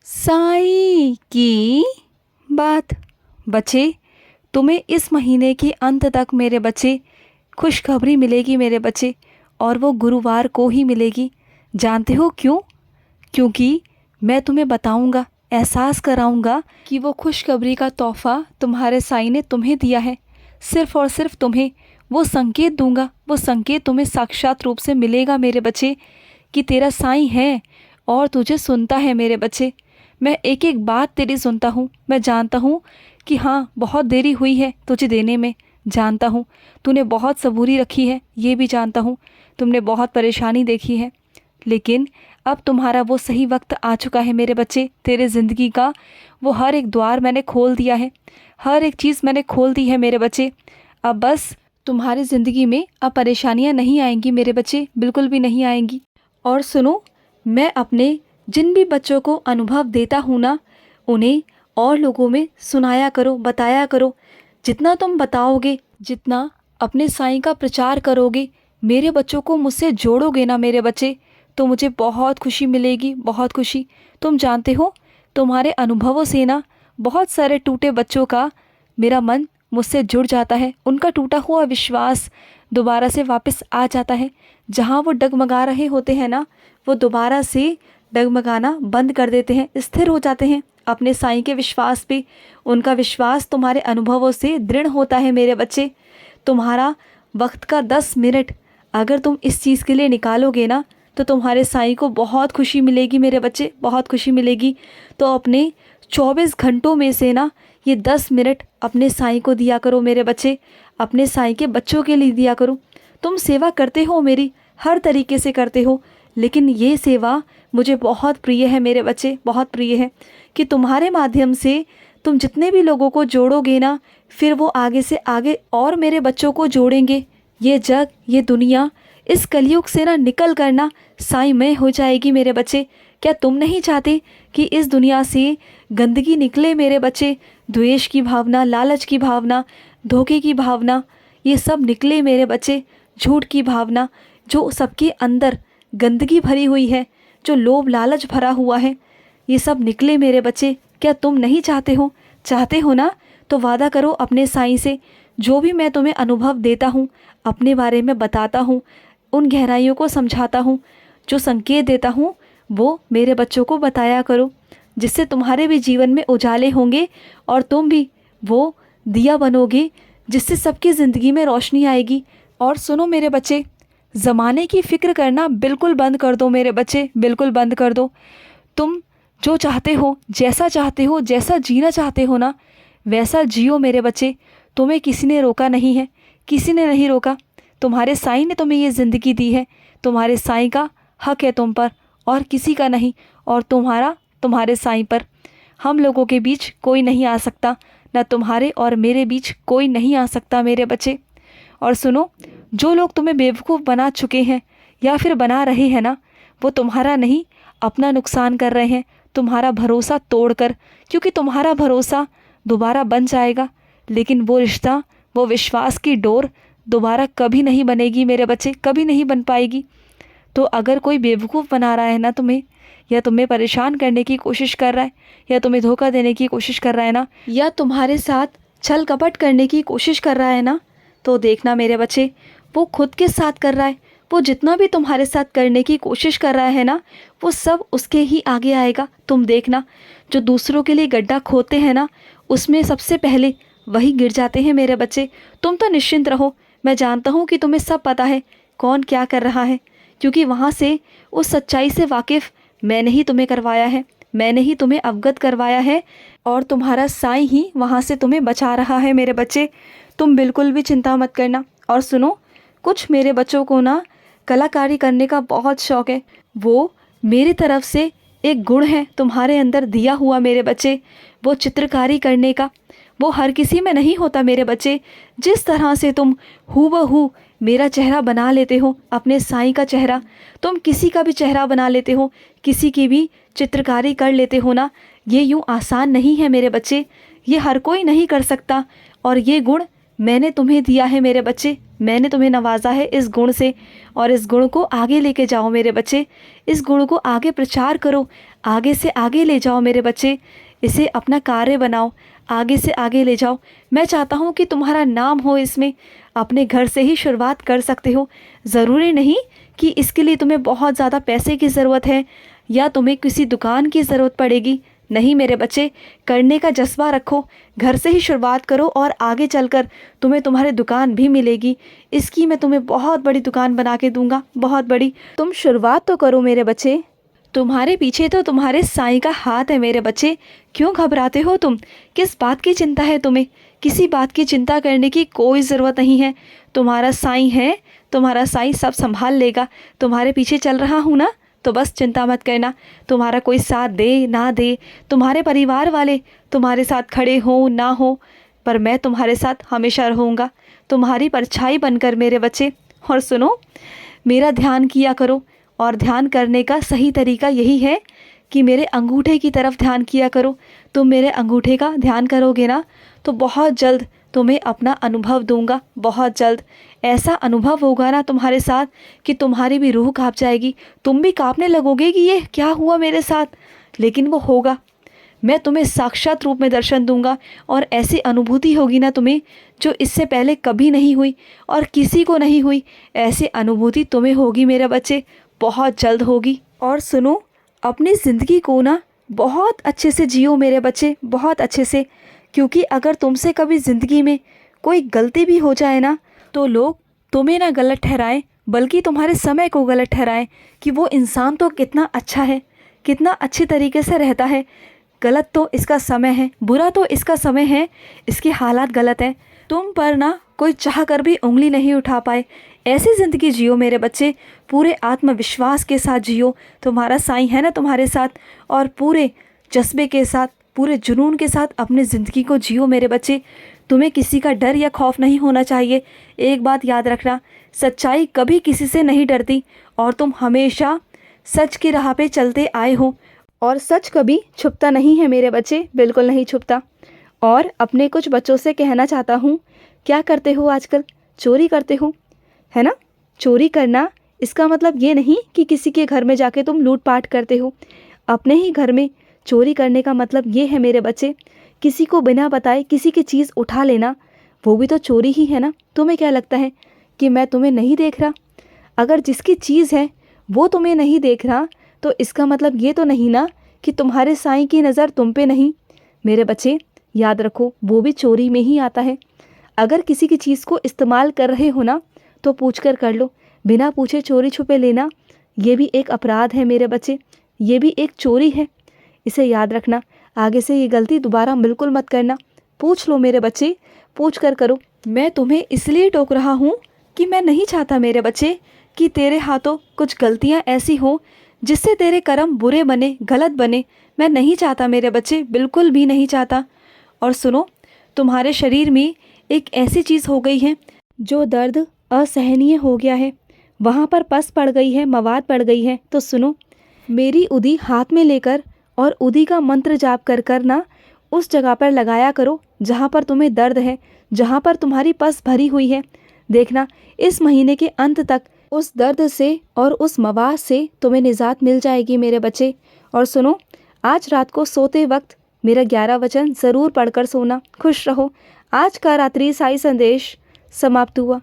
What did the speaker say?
साईं की बात। बच्चे, तुम्हें इस महीने के अंत तक मेरे बच्चे खुशखबरी मिलेगी मेरे बच्चे, और वो गुरुवार को ही मिलेगी। जानते हो क्यों? क्योंकि मैं तुम्हें बताऊंगा, एहसास कराऊंगा कि वो खुशखबरी का तोहफ़ा तुम्हारे साईं ने तुम्हें दिया है। सिर्फ़ और सिर्फ तुम्हें वो संकेत दूंगा। वो संकेत तुम्हें साक्षात रूप से मिलेगा मेरे बच्चे कि तेरा साईं है और तुझे सुनता है मेरे बच्चे। मैं एक एक बात तेरी सुनता हूँ। मैं जानता हूँ कि हाँ, बहुत देरी हुई है तुझे देने में। जानता हूँ तूने बहुत सबूरी रखी है, ये भी जानता हूँ। तुमने बहुत परेशानी देखी है, लेकिन अब तुम्हारा वो सही वक्त आ चुका है मेरे बच्चे। तेरे ज़िंदगी का वो हर एक द्वार मैंने खोल दिया है, हर एक चीज़ मैंने खोल दी है मेरे बच्चे। अब बस तुम्हारी ज़िंदगी में अब परेशानियाँ नहीं आएंगी मेरे बच्चे, बिल्कुल भी नहीं आएंगी। और सुनो, मैं अपने जिन भी बच्चों को अनुभव देता हूँ ना, उन्हें और लोगों में सुनाया करो, बताया करो। जितना तुम बताओगे, जितना अपने साईं का प्रचार करोगे, मेरे बच्चों को मुझसे जोड़ोगे ना मेरे बच्चे, तो मुझे बहुत खुशी मिलेगी, बहुत खुशी। तुम जानते हो, तुम्हारे अनुभवों से ना बहुत सारे टूटे बच्चों का मेरा मन मुझसे जुड़ जाता है। उनका टूटा हुआ विश्वास दोबारा से वापस आ जाता है। जहाँ वो डगमगा रहे होते हैं ना, वो दोबारा से डगमगाना बंद कर देते हैं, स्थिर हो जाते हैं अपने साईं के विश्वास पे। उनका विश्वास तुम्हारे अनुभवों से दृढ़ होता है मेरे बच्चे। तुम्हारा वक्त का 10 मिनट अगर तुम इस चीज़ के लिए निकालोगे ना, तो तुम्हारे साईं को बहुत खुशी मिलेगी मेरे बच्चे, बहुत खुशी मिलेगी। तो अपने 24 घंटों में से ना ये 10 मिनट अपने साईं को दिया करो मेरे बच्चे, अपने साईं के बच्चों के लिए दिया करो। तुम सेवा करते हो मेरी, हर तरीके से करते हो, लेकिन ये सेवा मुझे बहुत प्रिय है मेरे बच्चे, बहुत प्रिय है कि तुम्हारे माध्यम से तुम जितने भी लोगों को जोड़ोगे ना, फिर वो आगे से आगे और मेरे बच्चों को जोड़ेंगे। ये जग, ये दुनिया इस कलयुग से ना निकल कर ना साईंमय हो जाएगी मेरे बच्चे। क्या तुम नहीं चाहते कि इस दुनिया से गंदगी निकले मेरे बच्चे? द्वेष की भावना, लालच की भावना, धोखे की भावना, ये सब निकले मेरे बच्चे। झूठ की भावना, जो सबके अंदर गंदगी भरी हुई है, जो लोभ लालच भरा हुआ है, ये सब निकले मेरे बच्चे। क्या तुम नहीं चाहते हो? चाहते हो ना, तो वादा करो अपने साईं से। जो भी मैं तुम्हें अनुभव देता हूँ, अपने बारे में बताता हूँ, उन गहराइयों को समझाता हूँ, जो संकेत देता हूँ, वो मेरे बच्चों को बताया करो, जिससे तुम्हारे भी जीवन में उजाले होंगे और तुम भी वो दिया बनोगे जिससे सबकी ज़िंदगी में रोशनी आएगी। और सुनो मेरे बच्चे, ज़माने की फ़िक्र करना बिल्कुल बंद कर दो मेरे बच्चे, बिल्कुल बंद कर दो। तुम जो चाहते हो, जैसा चाहते हो, जैसा जीना चाहते हो ना, वैसा जियो मेरे बच्चे। तुम्हें किसी ने रोका नहीं है, किसी ने नहीं रोका। तुम्हारे साईं ने तुम्हें ये ज़िंदगी दी है, तुम्हारे साईं का हक है तुम पर, और किसी का नहीं। और तुम्हारा तुम्हारे साईं पर। हम लोगों के बीच कोई नहीं आ सकता, ना तुम्हारे और मेरे बीच कोई नहीं आ सकता मेरे बच्चे। और सुनो, जो लोग तुम्हें बेवकूफ़ बना चुके हैं या फिर बना रहे हैं ना, वो तुम्हारा नहीं, अपना नुकसान कर रहे हैं, तुम्हारा भरोसा तोड़कर। क्योंकि तुम्हारा भरोसा दोबारा बन जाएगा, लेकिन वो रिश्ता, वो विश्वास की डोर दोबारा कभी नहीं बनेगी मेरे बच्चे, कभी नहीं बन पाएगी। तो अगर कोई बेवकूफ़ बना रहा है ना तुम्हें, या तुम्हें परेशान करने की कोशिश कर रहा है, या तुम्हें धोखा देने की कोशिश कर रहा है ना, या तुम्हारे साथ छल कपट करने की कोशिश कर रहा है ना, तो देखना मेरे बच्चे, वो खुद के साथ कर रहा है। वो जितना भी तुम्हारे साथ करने की कोशिश कर रहा है ना, वो सब उसके ही आगे आएगा। तुम देखना, जो दूसरों के लिए गड्ढा खोदते हैं ना, उसमें सबसे पहले वही गिर जाते हैं मेरे बच्चे। तुम तो निश्चिंत रहो, मैं जानता हूँ कि तुम्हें सब पता है कौन क्या कर रहा है, क्योंकि वहाँ से उस सच्चाई से वाकिफ़ मैंने ही तुम्हें करवाया है, मैंने ही तुम्हें अवगत करवाया है, और तुम्हारा साईं ही वहाँ से तुम्हें बचा रहा है मेरे बच्चे। तुम बिल्कुल भी चिंता मत करना। और सुनो, कुछ मेरे बच्चों को ना कलाकारी करने का बहुत शौक़ है। वो मेरी तरफ से एक गुण है तुम्हारे अंदर दिया हुआ मेरे बच्चे, वो चित्रकारी करने का। वो हर किसी में नहीं होता मेरे बच्चे। जिस तरह से तुम हूबहू मेरा चेहरा बना लेते हो, अपने साईं का चेहरा, तुम किसी का भी चेहरा बना लेते हो, किसी की भी चित्रकारी कर लेते हो ना, ये यूँ आसान नहीं है मेरे बच्चे, ये हर कोई नहीं कर सकता। और ये गुण मैंने तुम्हें दिया है मेरे बच्चे, मैंने तुम्हें नवाजा है इस गुण से, और इस गुण को आगे लेके जाओ मेरे बच्चे। इस गुण को आगे प्रचार करो, आगे से आगे ले जाओ मेरे बच्चे। इसे अपना कार्य बनाओ, आगे से आगे ले जाओ। मैं चाहता हूँ कि तुम्हारा नाम हो इसमें। अपने घर से ही शुरुआत कर सकते हो। ज़रूरी नहीं कि इसके लिए तुम्हें बहुत ज़्यादा पैसे की ज़रूरत है या तुम्हें किसी दुकान की ज़रूरत पड़ेगी। नहीं मेरे बच्चे, करने का जज्बा रखो, घर से ही शुरुआत करो और आगे चलकर तुम्हें तुम्हारी दुकान भी मिलेगी। इसकी मैं तुम्हें बहुत बड़ी दुकान बना के दूंगा, बहुत बड़ी। तुम शुरुआत तो करो मेरे बच्चे। तुम्हारे पीछे तो तुम्हारे साईं का हाथ है मेरे बच्चे। क्यों घबराते हो तुम? किस बात की चिंता है तुम्हें? किसी बात की चिंता करने की कोई ज़रूरत नहीं है। तुम्हारा साईं है, तुम्हारा साईं सब संभाल लेगा। तुम्हारे पीछे चल रहा हूँ ना, तो बस चिंता मत करना। तुम्हारा कोई साथ दे ना दे, तुम्हारे परिवार वाले तुम्हारे साथ खड़े हो ना हो, पर मैं तुम्हारे साथ हमेशा रहूँगा, तुम्हारी परछाई बनकर मेरे बच्चे। और सुनो, मेरा ध्यान किया करो, और ध्यान करने का सही तरीका यही है कि मेरे अंगूठे की तरफ ध्यान किया करो। तुम मेरे अंगूठे का ध्यान करोगे ना, तो बहुत जल्द तुम्हें अपना अनुभव दूंगा। बहुत जल्द ऐसा अनुभव होगा ना तुम्हारे साथ कि तुम्हारी भी रूह कांप जाएगी। तुम भी कांपने लगोगे कि ये क्या हुआ मेरे साथ, लेकिन वो होगा। मैं तुम्हें साक्षात रूप में दर्शन दूंगा, और ऐसी अनुभूति होगी ना तुम्हें जो इससे पहले कभी नहीं हुई और किसी को नहीं हुई। ऐसी अनुभूति तुम्हें होगी मेरे बच्चे, बहुत जल्द होगी। और सुनो, अपनी ज़िंदगी को ना बहुत अच्छे से जियो मेरे बच्चे, बहुत अच्छे से। क्योंकि अगर तुमसे कभी ज़िंदगी में कोई गलती भी हो जाए ना, तो लोग तुम्हें ना गलत ठहराएं, बल्कि तुम्हारे समय को गलत ठहराएं कि वो इंसान तो कितना अच्छा है, कितना अच्छी तरीके से रहता है। गलत तो इसका समय है, बुरा तो इसका समय है, इसके हालात गलत हैं। तुम पर ना कोई चाह कर भी उंगली नहीं उठा पाए। ऐसी ज़िंदगी जियो मेरे बच्चे, पूरे आत्मविश्वास के साथ जियो। तुम्हारा साईं है ना तुम्हारे साथ, और पूरे जज्बे के साथ, पूरे जुनून के साथ अपनी ज़िंदगी को जियो मेरे बच्चे। तुम्हें किसी का डर या खौफ नहीं होना चाहिए। एक बात याद रखना, सच्चाई कभी किसी से नहीं डरती, और तुम हमेशा सच की राह पे चलते आए हो, और सच कभी छुपता नहीं है मेरे बच्चे, बिल्कुल नहीं छुपता। और अपने कुछ बच्चों से कहना चाहता हूँ, क्या करते हो आजकल? चोरी करते हो, है ना? चोरी करना इसका मतलब ये नहीं कि किसी के घर में जाके तुम लूटपाट करते हो। अपने ही घर में चोरी करने का मतलब ये है मेरे बच्चे, किसी को बिना बताए किसी की चीज़ उठा लेना, वो भी तो चोरी ही है ना। तुम्हें क्या लगता है कि मैं तुम्हें नहीं देख रहा? अगर जिसकी चीज़ है वो तुम्हें नहीं देख रहा, तो इसका मतलब ये तो नहीं ना कि तुम्हारे साईं की नज़र तुम पे नहीं। मेरे बच्चे याद रखो, वो भी चोरी में ही आता है। अगर किसी की चीज़ को इस्तेमाल कर रहे हो ना, तो पूछ कर लो। बिना पूछे चोरी छुपे लेना, ये भी एक अपराध है मेरे बच्चे, ये भी एक चोरी है। इसे याद रखना, आगे से ये गलती दोबारा बिल्कुल मत करना। पूछ लो मेरे बच्चे, पूछ कर करो। मैं तुम्हें इसलिए टोक रहा हूँ कि मैं नहीं चाहता मेरे बच्चे कि तेरे हाथों कुछ गलतियाँ ऐसी हों जिससे तेरे कर्म बुरे बने, गलत बने। मैं नहीं चाहता मेरे बच्चे, बिल्कुल भी नहीं चाहता। और सुनो, तुम्हारे शरीर में एक ऐसी चीज़ हो गई है जो दर्द असहनीय हो गया है, वहाँ पर पस पड़ गई है, मवाद पड़ गई है। तो सुनो, मेरी उदी हाथ में लेकर और उदी का मंत्र जाप कर करना उस जगह पर लगाया करो जहाँ पर तुम्हें दर्द है, जहाँ पर तुम्हारी पस भरी हुई है। देखना, इस महीने के अंत तक उस दर्द से और उस मवाद से तुम्हें निजात मिल जाएगी मेरे बच्चे। और सुनो, आज रात को सोते वक्त मेरा 11 वचन ज़रूर पढ़कर सोना। खुश रहो। आज का रात्रि साई संदेश समाप्त हुआ।